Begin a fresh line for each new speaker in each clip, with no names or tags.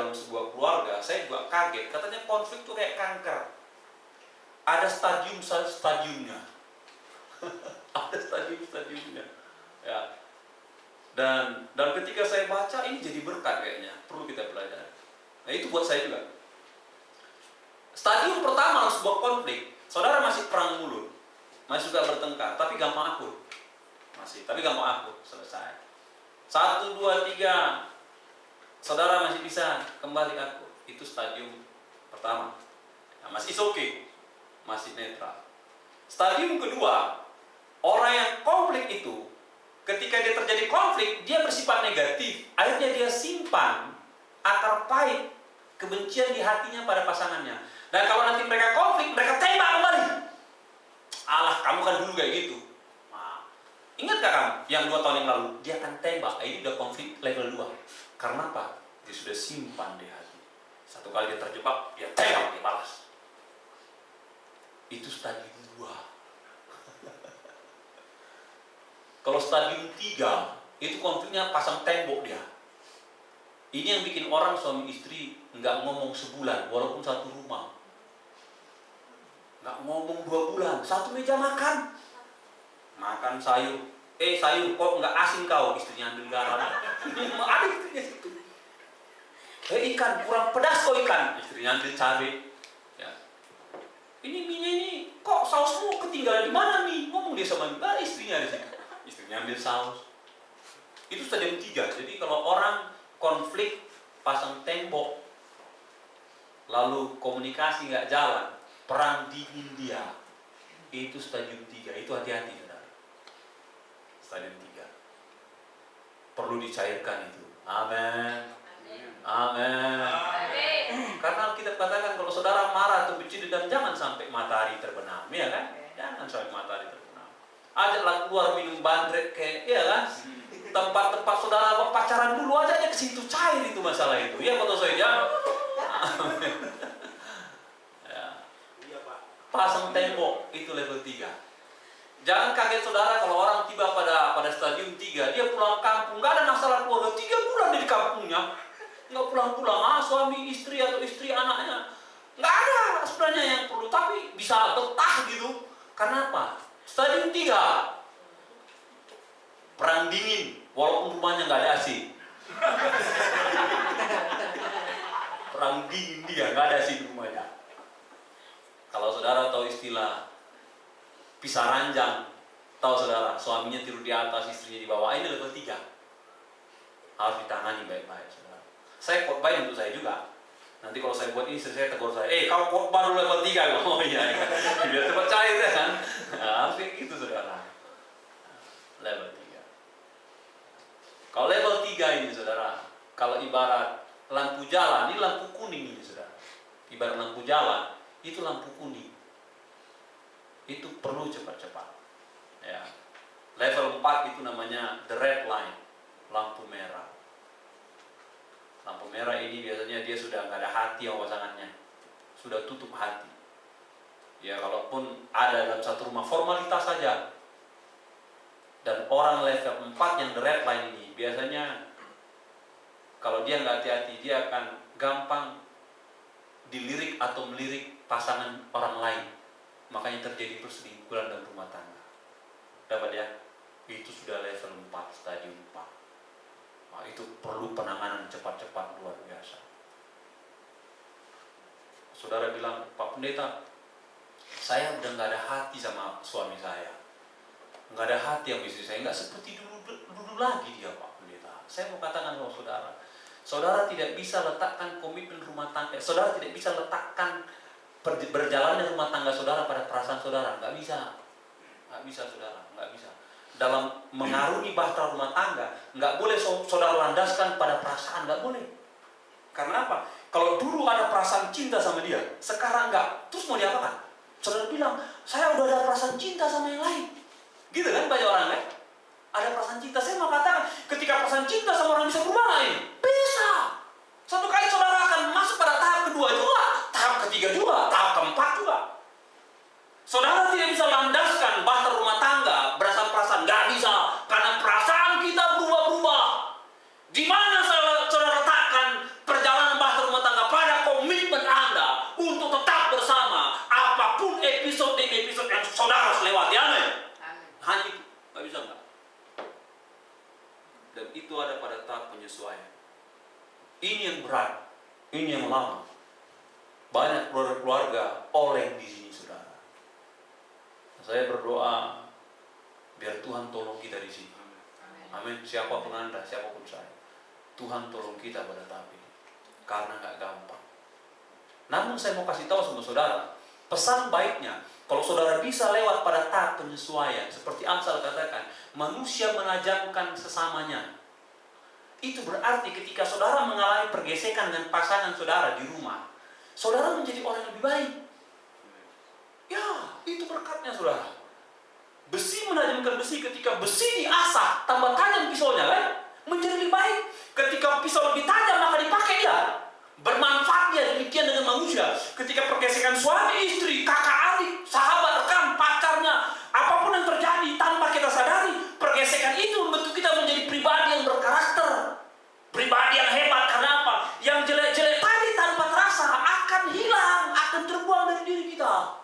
dalam sebuah keluarga, saya juga kaget. Katanya konflik itu kayak kanker. Ada stadium-stadiumnya. Ada stadium-stadiumnya. Ya. Dan ketika saya baca, ini jadi berkat kayaknya. Perlu kita pelajari. Nah, itu buat saya juga. Stadium pertama sebuah konflik, saudara masih perang mulut, masih suka bertengkar, tapi gampang akur. Tapi gampang akur, selesai. 1, 2, 3, saudara masih bisa kembali akur. Itu stadium pertama. Nah, masih oke, masih netral. Stadium kedua, orang yang konflik itu, ketika dia terjadi konflik, dia bersifat negatif. Akhirnya dia simpan akar pahit, kebencian di hatinya pada pasangannya. Dan kalau nanti mereka konflik, mereka tembak kembali. Alah, kamu kan dulu kayak gitu. Nah, ingat gak kamu yang 2 tahun yang lalu? Dia akan tembak. Ini udah konflik level 2. Karena apa? Dia sudah simpan di hati. Satu kali dia terjebak, dia tembak, dia balas. Itu stadium 2. Kalau stadium 3, itu konfliknya pasang tembok dia. Ini yang bikin orang suami istri nggak ngomong sebulan, walaupun satu rumah. Nggak ngomong 2 bulan, satu meja makan. Makan sayur. Sayur kok nggak asin kau? Istrinya ambil garam. Ada istrinya situ. Ikan kurang pedas kok ikan? Istrinya ambil cabai. Ya. Ini minyak ini kok sausmu ketinggalan di mana nih? Ngomong dia sama istrinya di situ. Istrinya ambil saus. Itu stadium 3. Jadi kalau orang konflik pasang tembok, lalu komunikasi nggak jalan, perang dingin dia, itu stadium 3. Itu hati-hati, saudara. Stadium 3 perlu dicairkan itu. Amin. Amin. Karena kita katakan kalau saudara marah atau benci dendam, jangan sampai matahari terbenam, ya kan? Jangan sampai matahari terbenam. Ajaklah keluar minum bandrek kayak, ya kan? Tempat-tempat saudara pacaran dulu aja ke situ, cair itu masalah itu. Ya, foto saya ya. Pasang tembok itu level 3. Jangan kaget saudara kalau orang tiba pada stadium 3, dia pulang kampung, nggak ada masalah keluarga, 3 bulan di kampungnya, nggak pulang-pulang, suami istri atau istri anaknya, nggak ada sebenarnya yang perlu, tapi bisa betah gitu. Karena apa? Stadium 3, perang dingin, walaupun rumahnya nggak ada AC. Perang dingin dia, nggak ada AC di rumahnya. Kalau saudara tahu istilah pisah ranjang, tahu saudara, suaminya tidur di atas, istrinya di bawah, ini level 3. Harus ditangani baik-baik, saudara. Saya khotbah untuk saya juga. Nanti kalau saya buat ini, saya tegur saya, kau khotbah dulu level 3. Oh iya, biar cepat cair kan. Nah, harus kayak gitu, saudara. Level 3. Kalau level 3 ini, saudara, kalau ibarat lampu jalan, ini lampu kuning ini, saudara. Ibarat lampu jalan, itu lampu kuning. Itu perlu cepat-cepat. Ya. Level 4 itu namanya the red line, lampu merah. Lampu merah ini biasanya dia sudah nggak ada hati sama pasangannya, sudah tutup hati. Ya, kalaupun ada dalam satu rumah formalitas saja. Dan orang level 4 yang the red line ini biasanya kalau dia nggak hati-hati, dia akan gampang dilirik atau melirik pasangan orang lain. Makanya terjadi perselingkuhan dalam rumah tangga. Dapat ya? Itu sudah level 4, stadium 4. Nah, itu perlu penanganan cepat-cepat, luar biasa. Saudara bilang, Pak Pendeta, saya udah nggak ada hati sama suami saya. Nggak ada hati sama istri saya. Nggak seperti dulu lagi dia, Pak Pendeta. Saya mau katakan sama saudara, saudara tidak bisa letakkan komitmen rumah tangga. Saudara tidak bisa letakkan berjalannya rumah tangga saudara pada perasaan saudara. Nggak bisa. Nggak bisa, saudara. Nggak bisa. Dalam mengarungi bahtera rumah tangga, nggak boleh saudara landaskan pada perasaan. Nggak boleh. Karena apa? Kalau dulu ada perasaan cinta sama dia, sekarang nggak. Terus mau diapakan? Saudara bilang, saya udah ada perasaan cinta sama yang lain. Gitu kan banyak orang kan? Ada perasaan cinta. Saya mau katakan, ketika perasaan cinta sama orang bisa berubah nggak ini? Bisa. Satu kali saudara akan masuk pada tahap kedua juga, tahap ketiga juga, tahap keempat juga. Saudara tidak bisa landaskan bahtera rumah tangga berdasarkan perasaan, nggak bisa, karena perasaan kita berubah-ubah. Di mana saudara letakkan perjalanan bahtera Dan itu ada pada tahap penyesuaian. Ini yang berat, ini yang lama. Banyak keluarga oleng di sini, saudara. Saya berdoa biar Tuhan tolong kita di sini. Amin. Siapapun Anda, siapapun saya, Tuhan tolong kita pada tahap ini, karena nggak gampang. Namun saya mau kasih tahu sama saudara, pesan baiknya, kalau saudara bisa lewat pada tahap penyesuaian, seperti Amsal katakan, manusia menajamkan sesamanya. Itu berarti ketika saudara mengalami pergesekan dengan pasangan saudara di rumah, saudara menjadi orang yang lebih baik. Ya, itu berkatnya saudara. Besi menajamkan besi, ketika besi diasah, tambah tajam pisaunya kan, menjadi lebih baik. Ketika pisau lebih tajam maka dipakai dia. Bermanfaat dia. Demikian dengan manusia. Ketika pergesekan suami istri, kakak adik, sahabat, rekan, pacarnya, apapun yang terjadi tanpa kita sadari, pergesekan itu membentuk kita menjadi pribadi yang berkarakter, pribadi yang hebat. Karena apa? Yang jelek-jelek tadi tanpa terasa akan hilang, akan terbuang dari diri kita.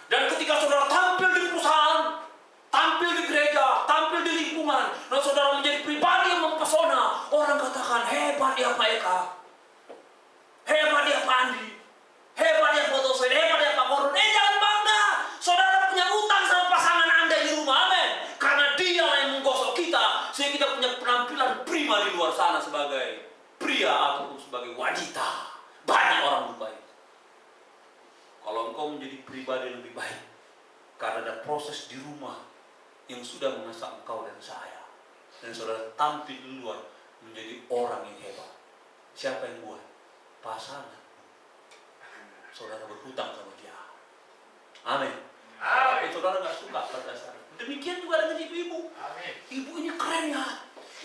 Dan ketika saudara tampil di perusahaan, tampil di gereja, tampil di lingkungan, dan saudara menjadi pribadi yang mempesona, orang katakan, hebat ya Pak Eka, hebat ya Pak Andi, hebat ya Pak Tosen, hebat ya Pak Korun. Jangan bangga, saudara punya utang sama pasangan Anda di rumah, amin. Karena dia yang menggosok kita, sehingga kita punya penampilan prima di luar sana sebagai pria ataupun sebagai wanita. Banyak orang berbaik. Kalau engkau menjadi pribadi yang lebih baik, karena ada proses di rumah yang sudah mengasah engkau dan saya, dan saudara tampil di luar menjadi orang yang hebat. Siapa yang buat? Pasangan. Saudara berhutang sama dia. Amin. Tapi saudara nggak suka pada dasarnya. Demikian juga dengan ibu-ibu. Ibu ini keren ya.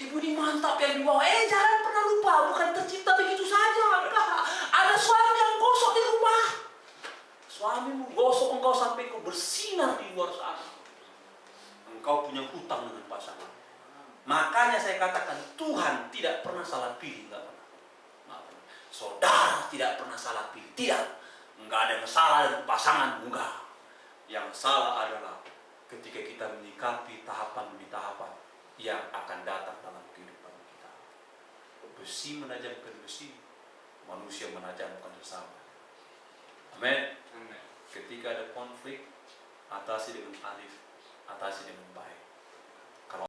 Ibu ini mantap yang di bawah. Jangan pernah lupa, bukan tercipta begitu saja. Ada suami yang gosok di rumah. Suamimu gosok engkau sampai engkau bersinar di luar sana. Engkau punya hutang dengan pasangan. Makanya saya katakan Tuhan tidak pernah salah pilih, enggak pernah. Saudara tidak pernah salah pilih, tidak. Enggak ada yang salah dengan pasangan, enggak. Yang salah adalah ketika kita menyikapi tahapan demi tahapan yang akan datang dalam kehidupan kita. Besi menajamkan besi, manusia menajamkan sesama. Amin. Ketika ada konflik, atasi dengan arif, atasi dengan baik.